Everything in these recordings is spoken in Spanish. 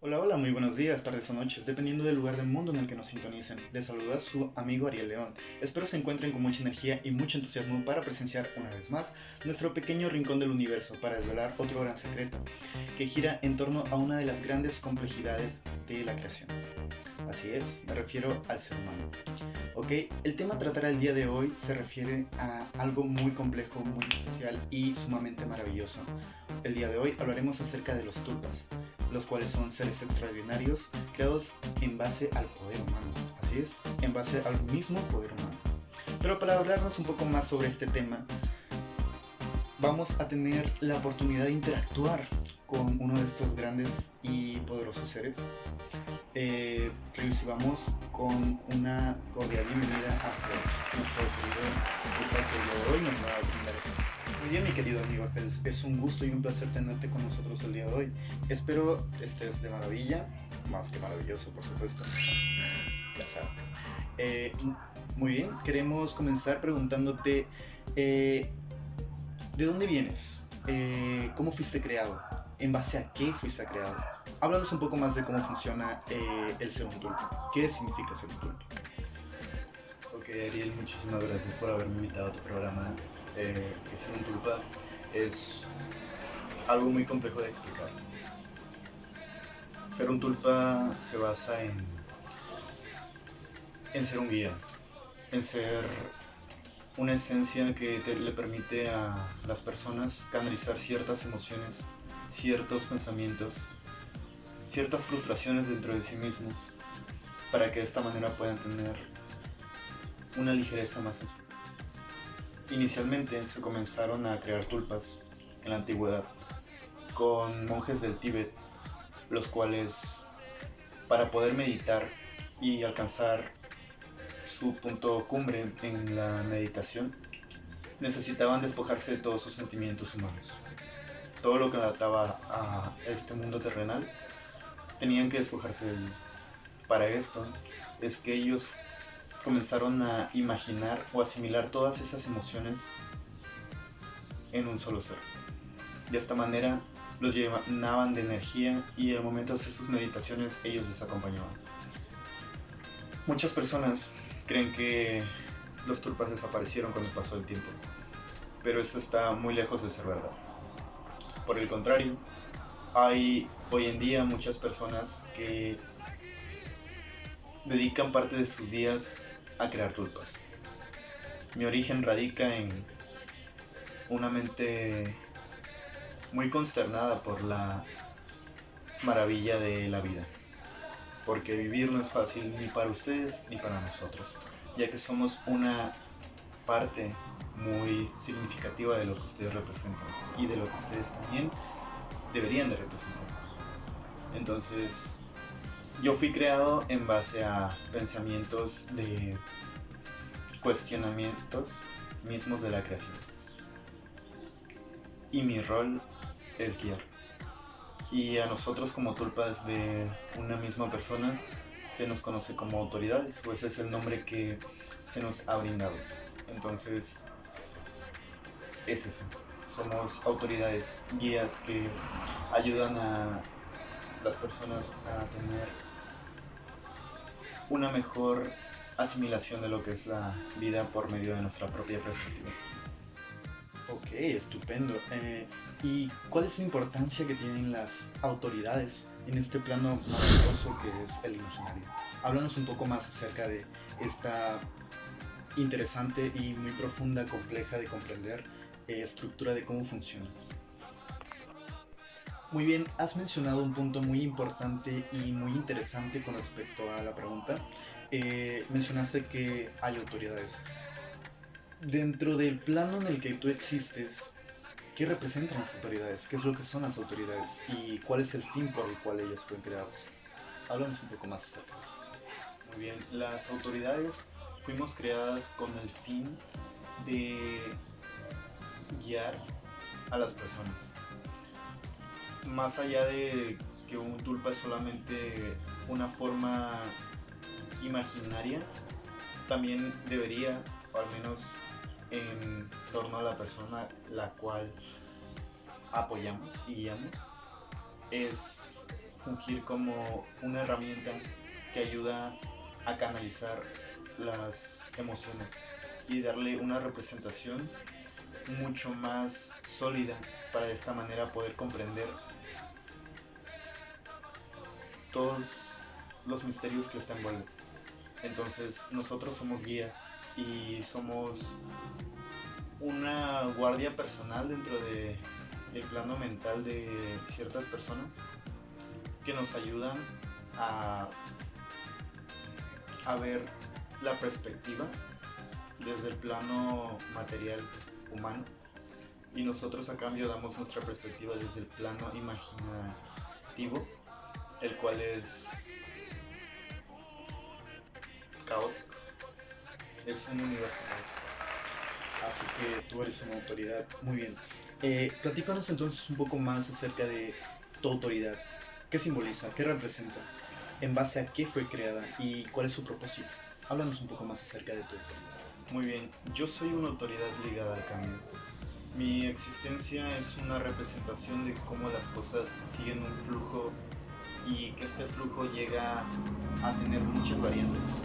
Hola, hola, muy buenos días, tardes o noches, dependiendo del lugar del mundo en el que nos sintonicen. Les saluda su amigo Ariel León. Espero se encuentren con mucha energía y mucho entusiasmo para presenciar una vez más nuestro pequeño rincón del universo para desvelar otro gran secreto que gira en torno a una de las grandes complejidades de la creación. Así es, me refiero al ser humano. Ok, el tema a tratar el día de hoy se refiere a algo muy complejo, muy especial y sumamente maravilloso. El día de hoy hablaremos acerca de los tulpas, los cuales son seres extraordinarios creados en base al poder humano. Así es, en base al mismo poder humano. Pero para hablarnos un poco más sobre este tema, vamos a tener la oportunidad de interactuar con uno de estos grandes y poderosos seres. Recibamos con una cordial bienvenida a Fels, nuestro querido Tulpa que el día de hoy nos va a brindar esto. Muy bien, mi querido amigo Fels, es un gusto y un placer tenerte con nosotros el día de hoy. Espero estés de maravilla, más que maravilloso, por supuesto. Ya sabes. Eh, Muy bien, queremos comenzar preguntándote eh, ¿de dónde vienes? ¿Cómo fuiste creado? ¿En base a qué fuiste creado? Háblanos un poco más de cómo funciona el ser un tulpa. ¿Qué significa ser un tulpa? Ok, Ariel, muchísimas gracias por haberme invitado a tu programa. Que ser un tulpa es algo muy complejo de explicar. Ser un tulpa se basa en ser un guía, en ser una esencia que le permite a las personas canalizar ciertas emociones, ciertos pensamientos, ciertas frustraciones dentro de sí mismos, para que de esta manera puedan tener una ligereza más en su vida. Inicialmente se comenzaron a crear tulpas en la antigüedad con monjes del Tíbet, los cuales para poder meditar y alcanzar su punto cumbre en la meditación necesitaban despojarse de todos sus sentimientos humanos. Todo lo que ataba a este mundo terrenal tenían que despojarse de él. Para esto es que ellos comenzaron a imaginar o asimilar todas esas emociones en un solo ser. De esta manera los llenaban de energía y al momento de hacer sus meditaciones ellos les acompañaban. Muchas personas creen que los tulpas desaparecieron con el paso del tiempo, pero esto está muy lejos de ser verdad. Por el contrario, hay hoy en día muchas personas que dedican parte de sus días a crear tulpas. Mi origen radica en una mente muy consternada por la maravilla de la vida, porque vivir no es fácil ni para ustedes ni para nosotros, ya que somos una parte muy significativa de lo que ustedes representan y de lo que ustedes también deberían de representar. Entonces, yo fui creado en base a pensamientos de cuestionamientos mismos de la creación. Y mi rol es guiar. Y a nosotros como tulpas de una misma persona se nos conoce como autoridades, pues es el nombre que se nos ha brindado. Entonces, es eso. Somos autoridades, guías que ayudan a las personas a tener una mejor asimilación de lo que es la vida por medio de nuestra propia perspectiva. Ok, estupendo. ¿Y cuál es la importancia que tienen las autoridades en este plano maravilloso que es el imaginario? Háblanos un poco más acerca de esta interesante y muy profunda, compleja de comprender estructura de cómo funciona. Muy bien, has mencionado un punto muy importante y muy interesante con respecto a la pregunta. Mencionaste que hay autoridades. Dentro del plano en el que tú existes, ¿qué representan las autoridades? ¿Qué es lo que son las autoridades? ¿Y cuál es el fin por el cual ellas fueron creadas? Háblanos un poco más acerca de eso. Muy bien, las autoridades fuimos creadas con el fin de guiar a las personas. Más allá de que un tulpa es solamente una forma imaginaria, también debería, o al menos en torno a la persona la cual apoyamos y guiamos, es fungir como una herramienta que ayuda a canalizar las emociones y darle una representación mucho más sólida para de esta manera poder comprender todos los misterios que esta envuelven. Entonces nosotros somos guías y somos una guardia personal dentro de el plano mental de ciertas personas que nos ayudan a ver la perspectiva desde el plano material humano, y nosotros a cambio damos nuestra perspectiva desde el plano imaginativo, el cual es caótico, es un universo caótico. Así que tú eres una autoridad. Muy bien. Platícanos entonces un poco más acerca de tu autoridad. ¿Qué simboliza? ¿Qué representa? ¿En base a qué fue creada? ¿Y cuál es su propósito? Háblanos un poco más acerca de tu autoridad. Muy bien, yo soy una autoridad ligada al cambio. Mi existencia es una representación de cómo las cosas siguen un flujo y que este flujo llega a tener muchas variantes.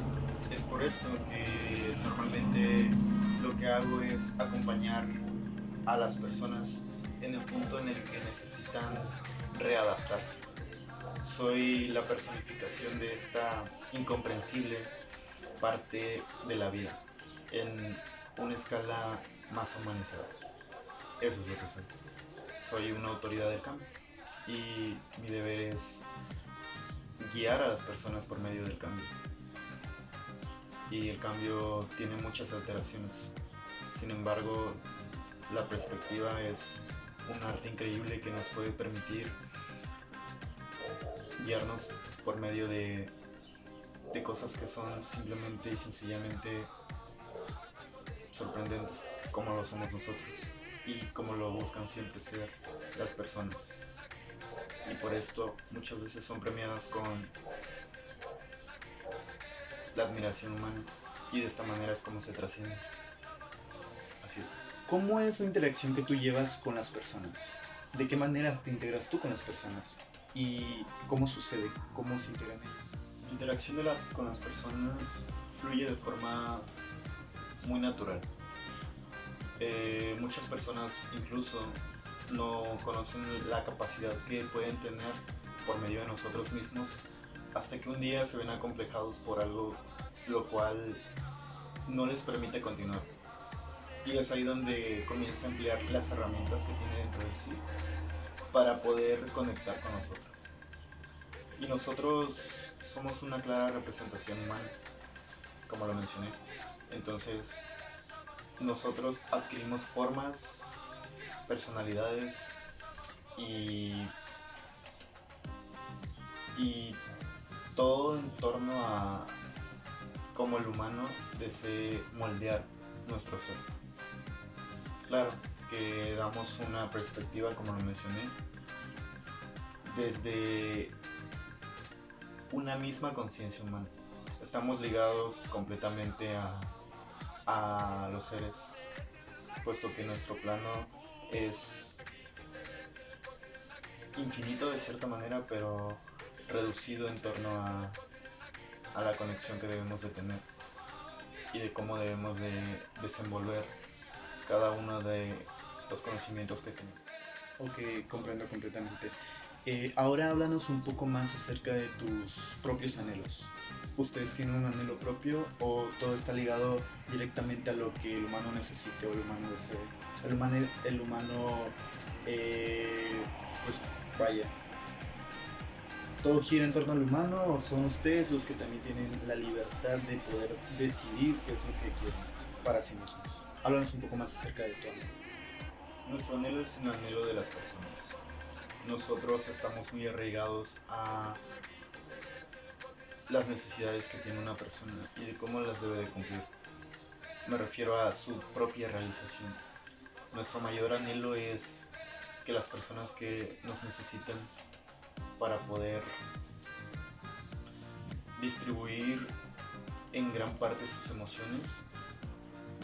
Es por esto que normalmente lo que hago es acompañar a las personas en el punto en el que necesitan readaptarse. Soy la personificación de esta incomprensible parte de la vida en una escala más humanizada. Eso es lo que soy. Soy una autoridad del cambio y mi deber es guiar a las personas por medio del cambio. Y el cambio tiene muchas alteraciones. Sin embargo, la perspectiva es un arte increíble que nos puede permitir guiarnos por medio de cosas que son simplemente y sencillamente sorprendentes, como lo somos nosotros y como lo buscan siempre ser las personas. Y por esto muchas veces son premiadas con la admiración humana, y de esta manera es como se trasciende. Así es. ¿Cómo es la interacción que tú llevas con las personas? ¿De qué manera te integras tú con las personas? ¿Y cómo sucede? ¿Cómo se integran ellos? La interacción con las personas fluye de forma muy natural. Muchas personas incluso no conocen la capacidad que pueden tener por medio de nosotros mismos, hasta que un día se ven acomplejados por algo lo cual no les permite continuar. Y es ahí donde comienza a emplear las herramientas que tiene dentro de sí para poder conectar con nosotros. Y nosotros somos una clara representación humana, como lo mencioné. Entonces, nosotros adquirimos formas, personalidades y todo en torno a cómo el humano desee moldear nuestro ser. Claro que damos una perspectiva, como lo mencioné, desde una misma conciencia humana. Estamos ligados completamente a los seres, puesto que nuestro plano es infinito de cierta manera, pero reducido en torno a la conexión que debemos de tener y de cómo debemos de desenvolver cada uno de los conocimientos que tenemos. Ok, comprendo completamente. Ahora háblanos un poco más acerca de tus propios anhelos. ¿Ustedes tienen un anhelo propio o todo está ligado directamente a lo que el humano necesite o el humano desee? El humano pues vaya, ¿todo gira en torno al humano o son ustedes los que también tienen la libertad de poder decidir qué es lo que quieren para sí mismos? Háblanos un poco más acerca de tu anhelo. Nuestro anhelo es un anhelo de las personas. Nosotros estamos muy arraigados a las necesidades que tiene una persona y de cómo las debe de cumplir. Me refiero a su propia realización. Nuestro mayor anhelo es que las personas que nos necesitan para poder distribuir en gran parte sus emociones,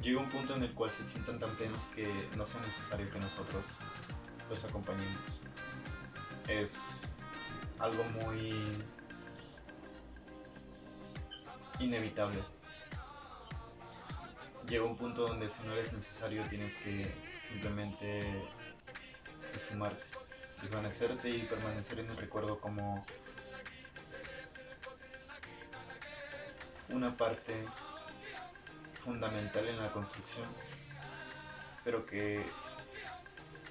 llega un punto en el cual se sientan tan plenos que no sea necesario que nosotros los acompañemos. Es algo muy inevitable. Llega un punto donde si no eres necesario tienes que simplemente esfumarte, desvanecerte y permanecer en el recuerdo como una parte fundamental en la construcción, pero que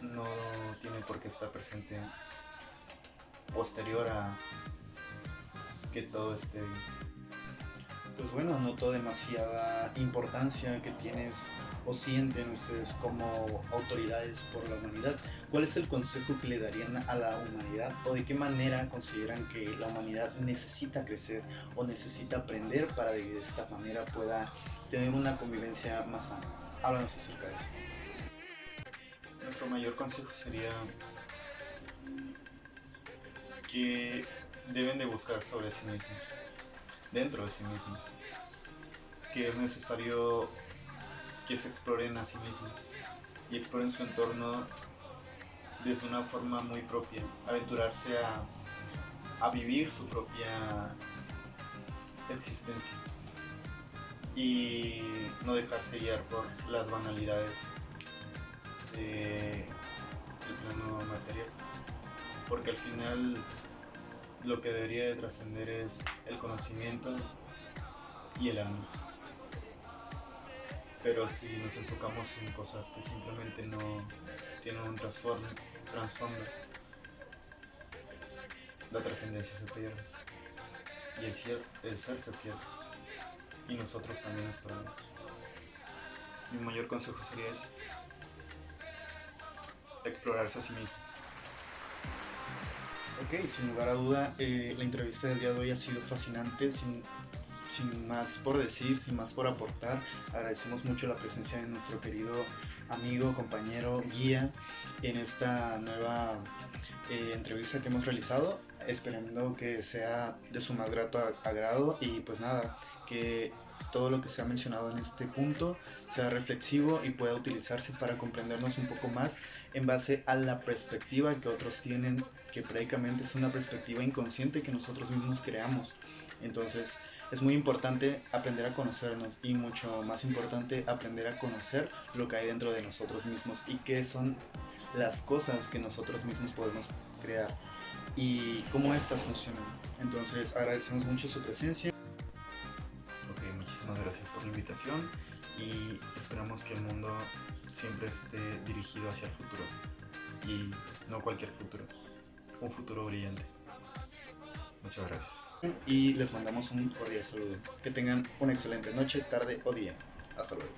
no tiene por qué estar presente posterior a que todo esté bien. Pues bueno, noto demasiada importancia que tienes o sienten ustedes como autoridades por la humanidad. ¿Cuál es el consejo que le darían a la humanidad o de qué manera consideran que la humanidad necesita crecer o necesita aprender para de esta manera pueda tener una convivencia más sana? Háblanos acerca de eso. Nuestro mayor consejo sería que deben de buscar sobre sí mismos, dentro de sí mismos, que es necesario que se exploren a sí mismos y exploren su entorno desde una forma muy propia, aventurarse a vivir su propia existencia y no dejarse guiar por las banalidades del plano material, porque al final lo que debería de trascender es el conocimiento y el alma. Pero si nos enfocamos en cosas que simplemente no tienen un trasfondo, la trascendencia se pierde y el ser se pierde y nosotros también nos perdemos. Mi mayor consejo sería ese: explorarse a sí mismos. Ok, sin lugar a duda, la entrevista del día de hoy ha sido fascinante, sin más por decir, sin más por aportar. Agradecemos mucho la presencia de nuestro querido amigo, compañero, guía en esta nueva entrevista que hemos realizado, esperando que sea de su más grato agrado y pues nada, que todo lo que se ha mencionado en este punto sea reflexivo y pueda utilizarse para comprendernos un poco más en base a la perspectiva que otros tienen, que prácticamente es una perspectiva inconsciente que nosotros mismos creamos. Entonces es muy importante aprender a conocernos y mucho más importante aprender a conocer lo que hay dentro de nosotros mismos y qué son las cosas que nosotros mismos podemos crear y cómo estas funcionan. Entonces agradecemos mucho su presencia. Ok, muchísimas gracias por la invitación y esperamos que el mundo siempre esté dirigido hacia el futuro y no cualquier futuro, un futuro brillante. Muchas gracias. Y les mandamos un cordial saludo. Que tengan una excelente noche, tarde o día. Hasta luego.